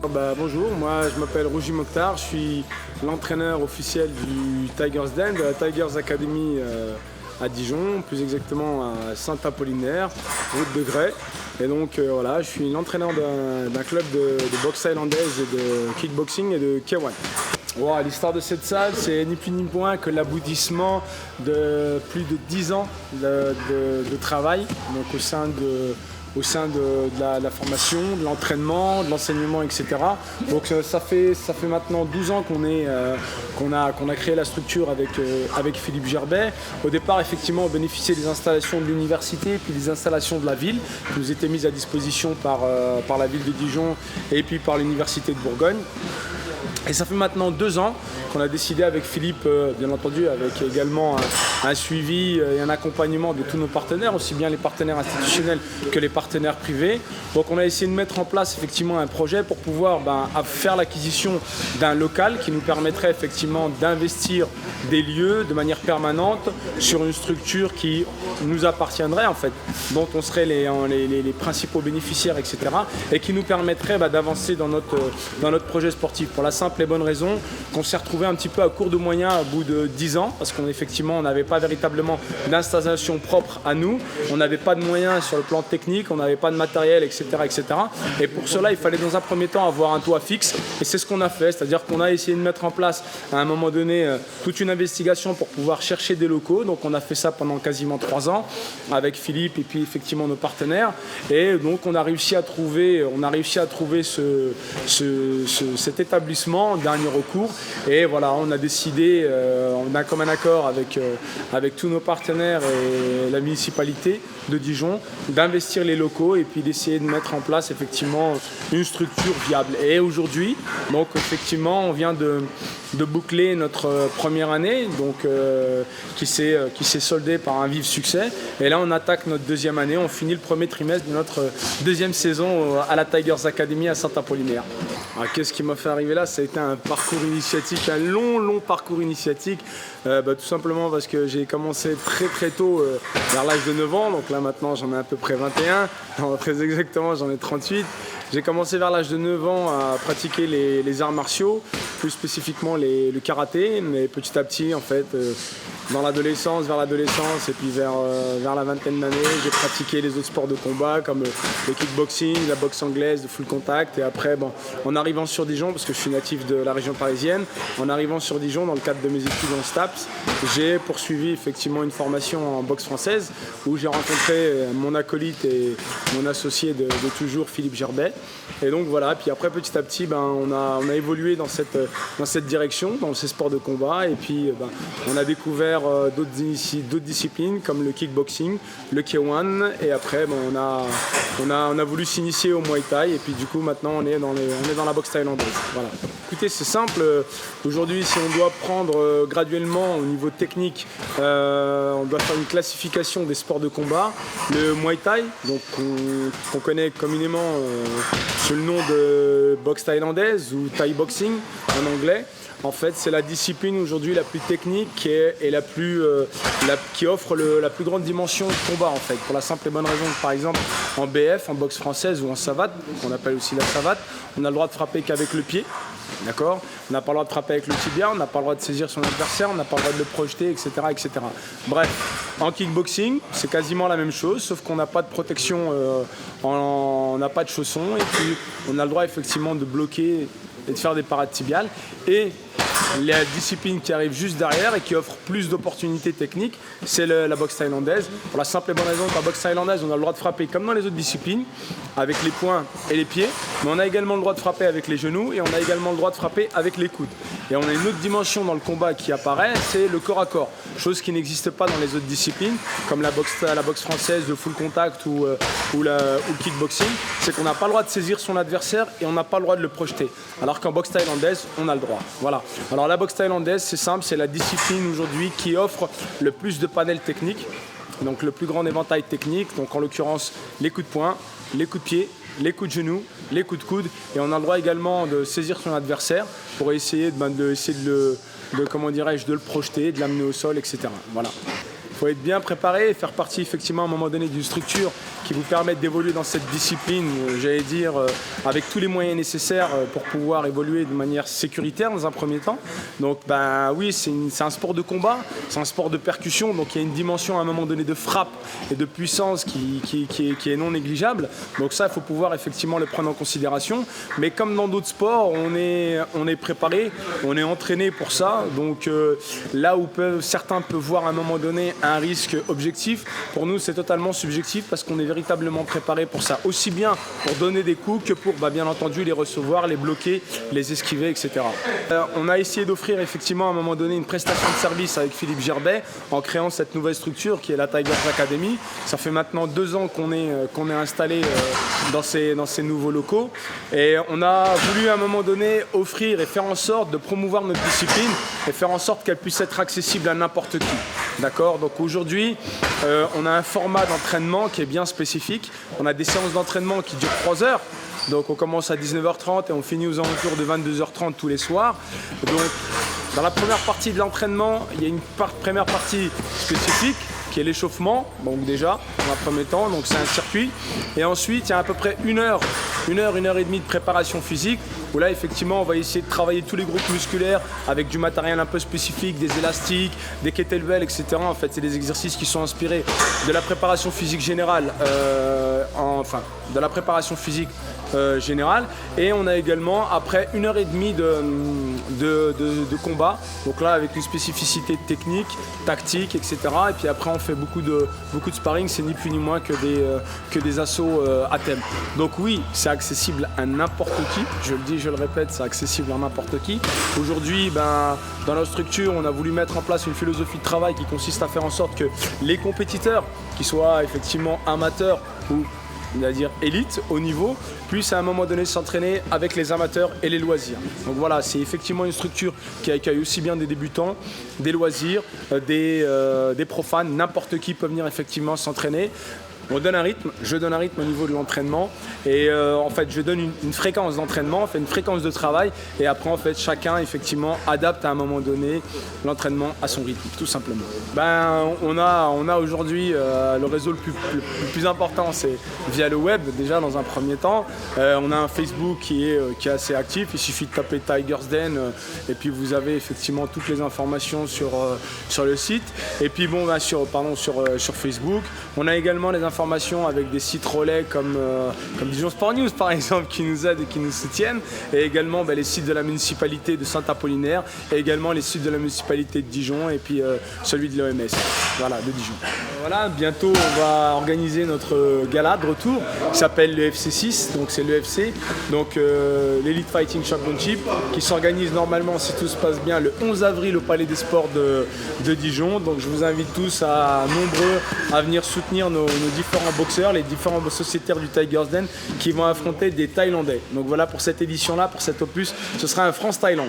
Bonjour, moi je m'appelle Rougi Mokhtar, je suis l'entraîneur officiel du Tigers Den, de la Tigers Academy à Dijon, plus exactement à Saint-Apollinaire, route de Grès. Et donc voilà, je suis l'entraîneur d'un club de boxe thaïlandaise et de kickboxing et de K1. Wow, l'histoire de cette salle, c'est ni plus ni moins que l'aboutissement de plus de 10 ans de travail donc au sein de la formation, de l'entraînement, de l'enseignement, etc. Donc ça fait maintenant 12 ans qu'on a créé la structure avec Philippe Gerbet. Au départ, effectivement, on bénéficiait des installations de l'université, puis des installations de la ville, qui nous étaient mises à disposition par la ville de Dijon et puis par l'université de Bourgogne. Et ça fait maintenant 2 ans qu'on a décidé avec Philippe, bien entendu, avec également un suivi et un accompagnement de tous nos partenaires, aussi bien les partenaires institutionnels que les partenaires privés. Donc on a essayé de mettre en place effectivement un projet pour pouvoir faire l'acquisition d'un local qui nous permettrait effectivement d'investir des lieux de manière permanente sur une structure qui nous appartiendrait en fait, dont on serait les principaux bénéficiaires, etc. et qui nous permettrait d'avancer dans notre projet sportif pour la simple et bonne raison qu'on s'est retrouvé un petit peu à court de moyens au bout de 10 ans parce qu'on n'avait pas véritablement d'installation propre à nous, on n'avait pas de moyens sur le plan technique, on n'avait pas de matériel, etc., etc. Et pour cela, il fallait dans un premier temps avoir un toit fixe et c'est ce qu'on a fait, c'est-à-dire qu'on a essayé de mettre en place à un moment donné toute une investigation pour pouvoir chercher des locaux. Donc on a fait ça pendant quasiment 3 ans avec Philippe et puis effectivement nos partenaires et donc on a réussi à trouver cet établissement en dernier recours et voilà, on a décidé d'un commun accord avec tous nos partenaires et la municipalité de Dijon d'investir les locaux et puis d'essayer de mettre en place effectivement une structure viable. Et aujourd'hui, donc effectivement, on vient de boucler notre première année donc, qui s'est soldée par un vif succès. Et là, on attaque notre deuxième année, on finit le premier trimestre de notre deuxième saison à la Tigers Academy à Saint-Apollinaire. Alors, qu'est-ce qui m'a fait arriver là? Ça a été un parcours initiatique, un long parcours initiatique. Tout simplement parce que j'ai commencé très tôt, vers l'âge de 9 ans. Donc là maintenant j'en ai à peu près 21, non, très exactement j'en ai 38. J'ai commencé vers l'âge de 9 ans à pratiquer les arts martiaux, plus spécifiquement le karaté, mais petit à petit en fait vers l'adolescence et puis vers la vingtaine d'années, j'ai pratiqué les autres sports de combat comme le kickboxing, la boxe anglaise, le full contact. Et après, en arrivant sur Dijon, parce que je suis natif de la région parisienne, en arrivant sur Dijon dans le cadre de mes études en STAPS, j'ai poursuivi effectivement une formation en boxe française où j'ai rencontré mon acolyte et mon associé de toujours, Philippe Gerbet. Et donc voilà, puis après petit à petit, on a évolué dans cette direction, dans ces sports de combat. Et puis on a découvert d'autres disciplines comme le kickboxing, le K1. Et après, on a voulu s'initier au Muay Thai. Et puis du coup, maintenant, on est dans la boxe thaïlandaise. Voilà. Écoutez, c'est simple. Aujourd'hui, si on doit prendre graduellement au niveau technique, on doit faire une classification des sports de combat. Le Muay Thai, donc qu'on connaît communément sous le nom de boxe thaïlandaise ou Thai boxing en anglais. En fait, c'est la discipline aujourd'hui la plus technique et qui offre la plus grande dimension de combat en fait. Pour la simple et bonne raison que par exemple en BF, en boxe française ou en savate, qu'on appelle aussi la savate, on a le droit de frapper qu'avec le pied. D'accord ? On n'a pas le droit de frapper avec le tibia, on n'a pas le droit de saisir son adversaire, on n'a pas le droit de le projeter, etc., etc. Bref, en kickboxing, c'est quasiment la même chose, sauf qu'on n'a pas de protection, on n'a pas de chaussons, et puis on a le droit effectivement de bloquer et de faire des parades tibiales. Et la discipline qui arrive juste derrière et qui offre plus d'opportunités techniques, c'est la boxe thaïlandaise. Pour la simple et bonne raison que la boxe thaïlandaise, on a le droit de frapper comme dans les autres disciplines, avec les poings et les pieds, mais on a également le droit de frapper avec les genoux et on a également le droit de frapper avec les coudes. Et on a une autre dimension dans le combat qui apparaît, c'est le corps à corps, chose qui n'existe pas dans les autres disciplines, comme la boxe française, le full contact ou le kickboxing, c'est qu'on n'a pas le droit de saisir son adversaire et on n'a pas le droit de le projeter. Alors qu'en boxe thaïlandaise, on a le droit. Voilà. Alors la boxe thaïlandaise, c'est simple, c'est la discipline aujourd'hui qui offre le plus de panels techniques, donc le plus grand éventail technique, donc en l'occurrence les coups de poing, les coups de pied, les coups de genoux, les coups de coude, et on a le droit également de saisir son adversaire pour essayer de le projeter, de l'amener au sol, etc. Voilà. faut être bien préparé et faire partie effectivement à un moment donné d'une structure qui vous permette d'évoluer dans cette discipline, j'allais dire, avec tous les moyens nécessaires pour pouvoir évoluer de manière sécuritaire dans un premier temps. Donc oui, c'est un sport de combat, c'est un sport de percussion, donc il y a une dimension à un moment donné de frappe et de puissance qui est non négligeable. Donc ça, il faut pouvoir effectivement le prendre en considération. Mais comme dans d'autres sports, on est préparé, on est entraîné pour ça. Donc là où certains peuvent voir à un moment donné un risque objectif, pour nous c'est totalement subjectif parce qu'on est véritablement préparé pour ça, aussi bien pour donner des coups que pour bien entendu les recevoir, les bloquer, les esquiver, etc. On a essayé d'offrir effectivement à un moment donné une prestation de service avec Philippe Gerbet en créant cette nouvelle structure qui est la Tigers Academy. Ça fait maintenant 2 ans qu'on est installé dans ces nouveaux locaux et on a voulu à un moment donné offrir et faire en sorte de promouvoir notre discipline et faire en sorte qu'elle puisse être accessible à n'importe qui. D'accord ? Donc aujourd'hui, on a un format d'entraînement qui est bien spécifique. On a des séances d'entraînement qui durent 3 heures. Donc on commence à 19h30 et on finit aux alentours de 22h30 tous les soirs. Donc dans la première partie de l'entraînement, il y a une première partie spécifique qui est l'échauffement, donc déjà, dans un premier temps, donc c'est un circuit. Et ensuite, il y a à peu près 1 heure et demie de préparation physique, où là, effectivement, on va essayer de travailler tous les groupes musculaires avec du matériel un peu spécifique, des élastiques, des kettlebells, etc. En fait, c'est des exercices qui sont inspirés de la préparation physique générale, de la préparation physique générale. Et on a également, après 1 heure et demie de combat, donc là, avec une spécificité technique, tactique, etc. Et puis après, on fait beaucoup de sparring, c'est ni plus ni moins que des assauts à thème. Donc oui, c'est accessible à n'importe qui, je le dis, je le répète, c'est accessible à n'importe qui. Aujourd'hui, dans notre structure, on a voulu mettre en place une philosophie de travail qui consiste à faire en sorte que les compétiteurs, qu'ils soient effectivement amateurs ou c'est-à-dire élite, haut niveau, puissent à un moment donné s'entraîner avec les amateurs et les loisirs. Donc voilà, c'est effectivement une structure qui accueille aussi bien des débutants, des loisirs, des profanes, n'importe qui peut venir effectivement s'entraîner. On donne un rythme, je donne un rythme au niveau de l'entraînement et en fait je donne une fréquence d'entraînement, on fait une fréquence de travail et après en fait chacun effectivement adapte à un moment donné l'entraînement à son rythme, tout simplement. On a aujourd'hui le réseau le plus important, c'est via le web déjà dans un premier temps. On a un Facebook qui est assez actif, il suffit de taper Tigers Den et puis vous avez effectivement toutes les informations sur le site. Et puis sur Facebook, on a également les informations avec des sites relais comme Dijon Sport News par exemple qui nous aident et qui nous soutiennent et également les sites de la municipalité de Saint-Apollinaire et également les sites de la municipalité de Dijon et puis celui de l'OMS, voilà, de Dijon. Voilà, bientôt on va organiser notre gala de retour qui s'appelle le FC6, donc c'est l'EFC, donc l'Elite Fighting Championship qui s'organise normalement si tout se passe bien le 11 avril au Palais des Sports de Dijon. Donc je vous invite tous nombreux à venir soutenir nos différents boxeurs, les différents sociétaires du Tigers Den qui vont affronter des Thaïlandais. Donc voilà pour cette édition-là, pour cet opus, ce sera un France-Thaïlande.